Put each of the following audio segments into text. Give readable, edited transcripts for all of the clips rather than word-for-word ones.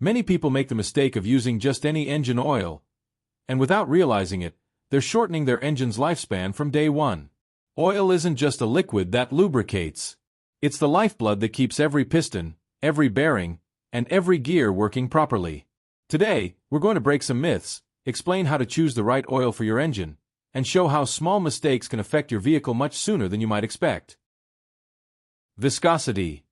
Many people make the mistake of using just any engine oil, and without realizing it, they're shortening their engine's lifespan from day one. Oil isn't just a liquid that lubricates. It's the lifeblood that keeps every piston, every bearing, and every gear working properly. Today, we're going to break some myths, explain how to choose the right oil for your engine, and show how small mistakes can affect your vehicle much sooner than you might expect. Viscosity.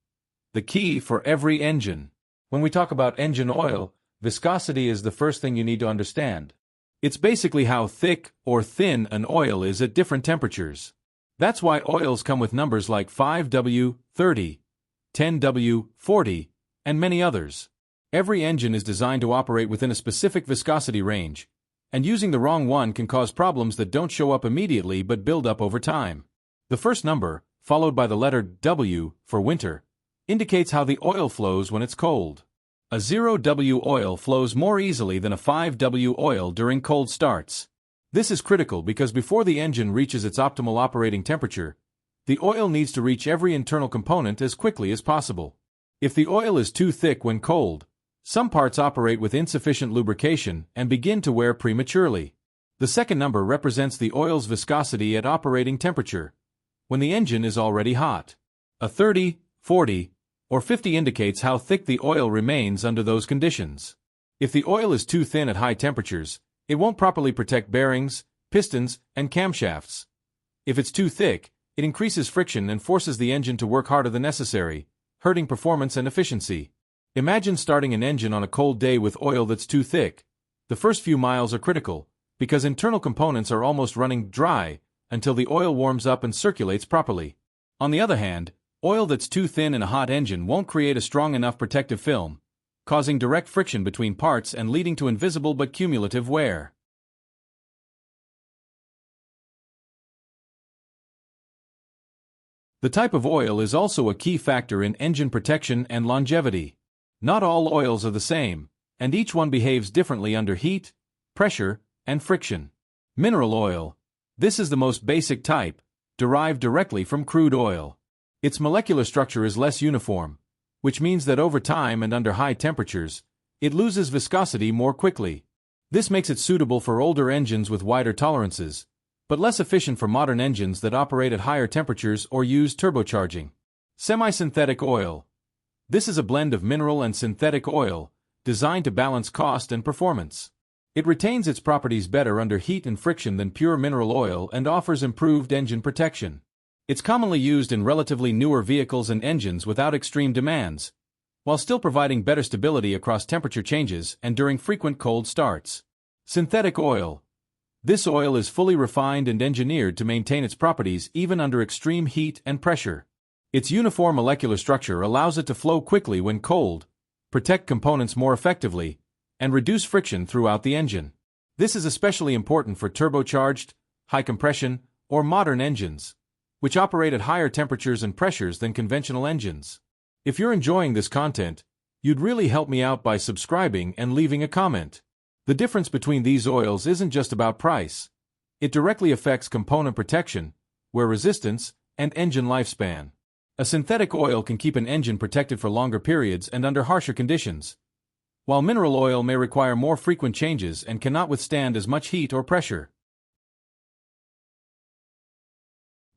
The key for every engine. When we talk about engine oil, viscosity is the first thing you need to understand. It's basically how thick or thin an oil is at different temperatures. That's why oils come with numbers like 5W, 30, 10W, 40, and many others. Every engine is designed to operate within a specific viscosity range, and using the wrong one can cause problems that don't show up immediately but build up over time. The first number, followed by the letter W for winter, indicates how the oil flows when it's cold. A 0W oil flows more easily than a 5W oil during cold starts. This is critical because before the engine reaches its optimal operating temperature, the oil needs to reach every internal component as quickly as possible. If the oil is too thick when cold, some parts operate with insufficient lubrication and begin to wear prematurely. The second number represents the oil's viscosity at operating temperature, when the engine is already hot. A 30, 40, or 50 indicates how thick the oil remains under those conditions. If the oil is too thin at high temperatures, it won't properly protect bearings, pistons, and camshafts. If it's too thick, it increases friction and forces the engine to work harder than necessary, hurting performance and efficiency. Imagine starting an engine on a cold day with oil that's too thick. The first few miles are critical, because internal components are almost running dry until the oil warms up and circulates properly. On the other hand, oil that's too thin in a hot engine won't create a strong enough protective film, causing direct friction between parts and leading to invisible but cumulative wear. The type of oil is also a key factor in engine protection and longevity. Not all oils are the same, and each one behaves differently under heat, pressure, and friction. Mineral oil. This is the most basic type, derived directly from crude oil. Its molecular structure is less uniform, which means that over time and under high temperatures, it loses viscosity more quickly. This makes it suitable for older engines with wider tolerances, but less efficient for modern engines that operate at higher temperatures or use turbocharging. Semi-synthetic oil. This is a blend of mineral and synthetic oil, designed to balance cost and performance. It retains its properties better under heat and friction than pure mineral oil and offers improved engine protection. It's commonly used in relatively newer vehicles and engines without extreme demands, while still providing better stability across temperature changes and during frequent cold starts. Synthetic oil. This oil is fully refined and engineered to maintain its properties even under extreme heat and pressure. Its uniform molecular structure allows it to flow quickly when cold, protect components more effectively, and reduce friction throughout the engine. This is especially important for turbocharged, high compression, or modern engines, which operate at higher temperatures and pressures than conventional engines. If you're enjoying this content, you'd really help me out by subscribing and leaving a comment. The difference between these oils isn't just about price. It directly affects component protection, wear resistance, and engine lifespan. A synthetic oil can keep an engine protected for longer periods and under harsher conditions, while mineral oil may require more frequent changes and cannot withstand as much heat or pressure.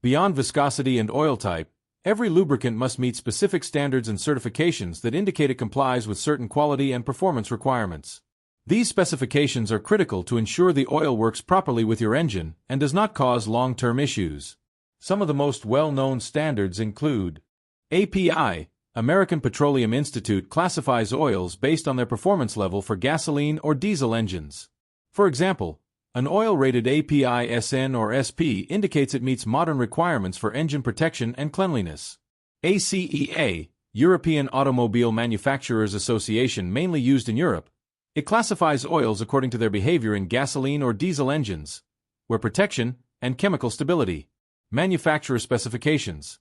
Beyond viscosity and oil type, every lubricant must meet specific standards and certifications that indicate it complies with certain quality and performance requirements. These specifications are critical to ensure the oil works properly with your engine and does not cause long-term issues. Some of the most well-known standards include API. American Petroleum Institute classifies oils based on their performance level for gasoline or diesel engines. For example, an oil rated API SN or SP indicates it meets modern requirements for engine protection and cleanliness. ACEA, European Automobile Manufacturers Association, mainly used in Europe. It classifies oils according to their behavior in gasoline or diesel engines, where protection and chemical stability. Manufacturer specifications.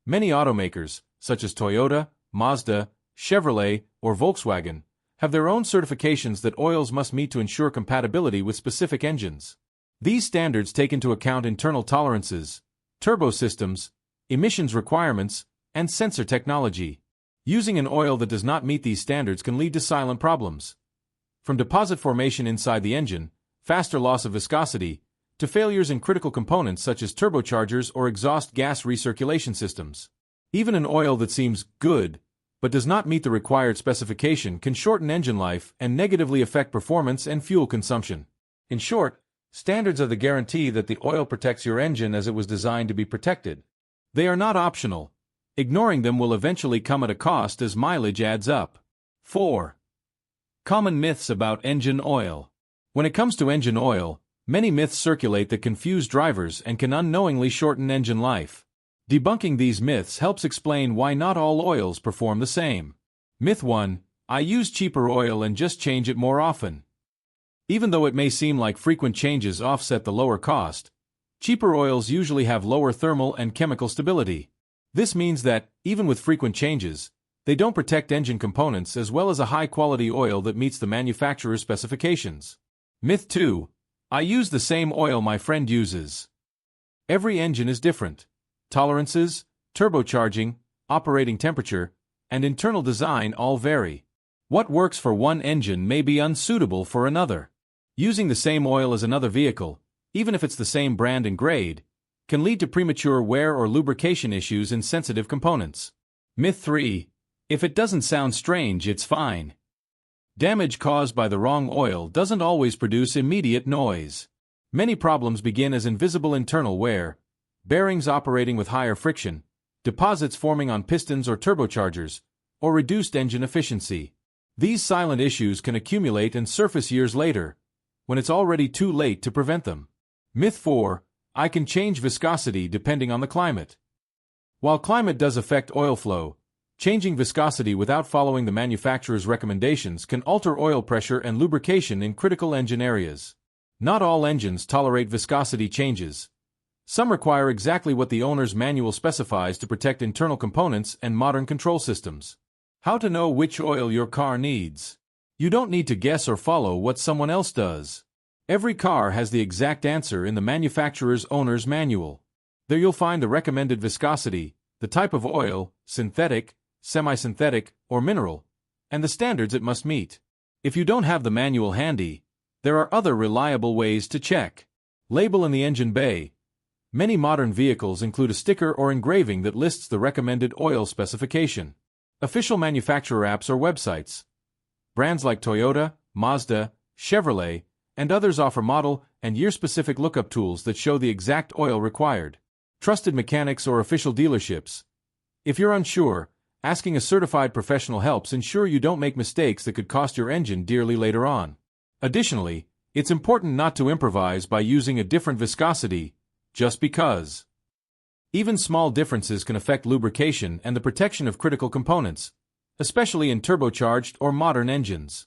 Many automakers, such as Toyota, Mazda, Chevrolet, or Volkswagen, have their own certifications that oils must meet to ensure compatibility with specific engines. These standards take into account internal tolerances, turbo systems, emissions requirements, and sensor technology. Using an oil that does not meet these standards can lead to silent problems. From deposit formation inside the engine, faster loss of viscosity, to failures in critical components such as turbochargers or exhaust gas recirculation systems. Even an oil that seems good, but does not meet the required specification can shorten engine life and negatively affect performance and fuel consumption. In short, standards are the guarantee that the oil protects your engine as it was designed to be protected. They are not optional. Ignoring them will eventually come at a cost as mileage adds up. 4. Common myths about engine oil. When it comes to engine oil, many myths circulate that confuse drivers and can unknowingly shorten engine life. Debunking these myths helps explain why not all oils perform the same. Myth 1. I use cheaper oil and just change it more often. Even though it may seem like frequent changes offset the lower cost, cheaper oils usually have lower thermal and chemical stability. This means that, even with frequent changes, they don't protect engine components as well as a high-quality oil that meets the manufacturer's specifications. Myth 2. I use the same oil my friend uses. Every engine is different. Tolerances, turbocharging, operating temperature, and internal design all vary. What works for one engine may be unsuitable for another. Using the same oil as another vehicle, even if it's the same brand and grade, can lead to premature wear or lubrication issues in sensitive components. Myth 3. If it doesn't sound strange, it's fine. Damage caused by the wrong oil doesn't always produce immediate noise. Many problems begin as invisible internal wear, bearings operating with higher friction, deposits forming on pistons or turbochargers, or reduced engine efficiency. These silent issues can accumulate and surface years later, when it's already too late to prevent them. Myth 4. I can change viscosity depending on the climate. While climate does affect oil flow, changing viscosity without following the manufacturer's recommendations can alter oil pressure and lubrication in critical engine areas. Not all engines tolerate viscosity changes. Some require exactly what the owner's manual specifies to protect internal components and modern control systems. How to know which oil your car needs. You don't need to guess or follow what someone else does. Every car has the exact answer in the manufacturer's owner's manual. There you'll find the recommended viscosity, the type of oil, synthetic, semi-synthetic, or mineral, and the standards it must meet. If you don't have the manual handy, there are other reliable ways to check. Label in the engine bay. Many modern vehicles include a sticker or engraving that lists the recommended oil specification. Official manufacturer apps or websites. Brands like Toyota, Mazda, Chevrolet, and others offer model and year-specific lookup tools that show the exact oil required. Trusted mechanics or official dealerships. If you're unsure, asking a certified professional helps ensure you don't make mistakes that could cost your engine dearly later on. Additionally, it's important not to improvise by using a different viscosity just because. Even small differences can affect lubrication and the protection of critical components, especially in turbocharged or modern engines.